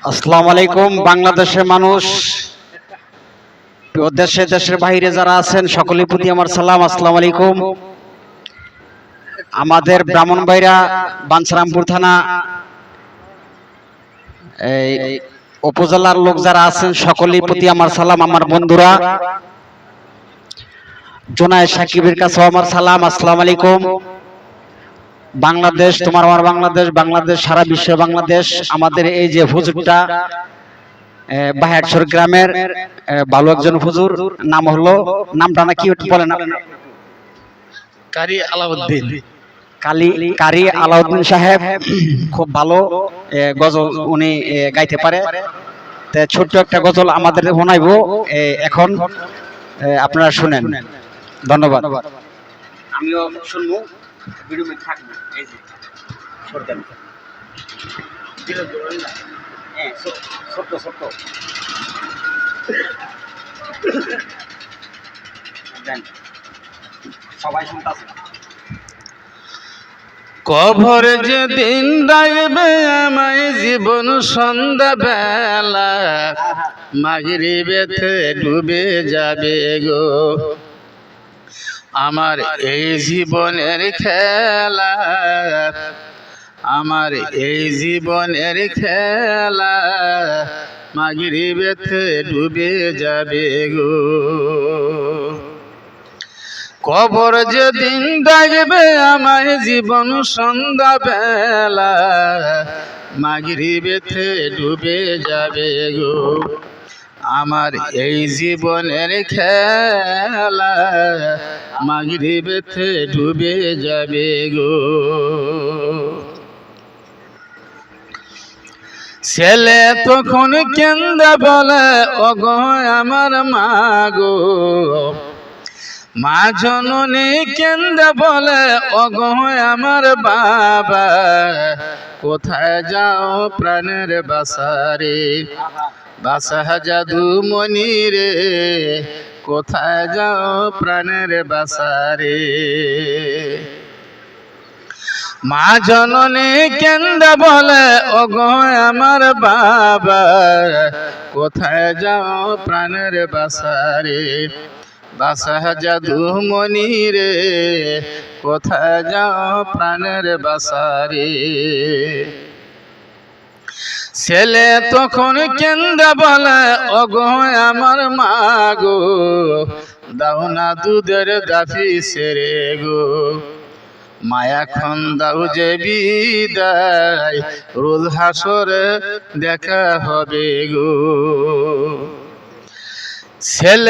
আসসালামু আলাইকুম। বাংলাদেশের মানুষ, দেশে দেশের বাইরে যারা আছেন সকলের প্রতি আমার সালাম। আসসালামু আলাইকুম। আমাদের ব্রাহ্মণবাড়িয়া বাঞ্ছারামপুর থানা এই উপজেলার লোক যারা আছেন সকলের প্রতি আমার সালাম। আমার বন্ধুরা জোনায়েদ সাকিবের কাছেও আমার সালাম। আসসালামু আলাইকুম। বাংলাদেশ তোমার আমার বাংলাদেশ, বাংলাদেশ সারা বিশ্বে বাংলাদেশ। আমাদের এই যে হুজুরটা বাহারছড় গ্রামের ভালো একজন হুজুর, নাম হলো, নামটা না কি বলেন, কারি আলাউদ্দিন। কারি আলাউদ্দিন সাহেব খুব ভালো গজল উনি গাইতে পারে। ছোট্ট একটা গজল আমাদের শোনাইব এখন, আপনারা শুনেন। ধন্যবাদ। আমিও শুনবো, ভিডিওতে থাকবো। এই যে সরকার ছোট্ট ছোট্ট সবাই শুনতেছে। কবর যেদিন ডাকবে আমায় জীবন সন্ধ্যা বেলা, মাগরিবেতে ডুবে যাবে গো আমার এই জীবনের খেলা, আমার এই জীবনের খেলা, মাগরিবেতে ডুবে যাবে গো। কবর যেদিন ডাকবে আমায় জীবন সন্ধ্যা বেলা, মাগরিবেতে ডুবে যাবে গো আমার এই জীবনের খেলা, মাগরিবেতে ডুবে যাবে গো। ছেলে তখন কেন্দে বলে ওগো আমার মা গো, মা জননী কেন্দে বলে ওগো আমার বাবা, কোথায় যাও প্রাণের বাসারে, বাসা জাদু মনি রে, কোথায় যাও প্রাণের বাসারে। মা জননী কেন্দে বলে ওগো আমার বাবা, কোথায় যাও প্রাণের বাসারে, বাসা জাদু মনি রে, কোথায় যাও প্রাণের বাসারে। ছেলে তখন কেন্দে বলে ওগো আমার মা গো, দাও না দুধের দাফি সেরে গো, মায়া খন দাও যে বিদায়, রোজ হাসরে দেখা হবে গো। ছেলে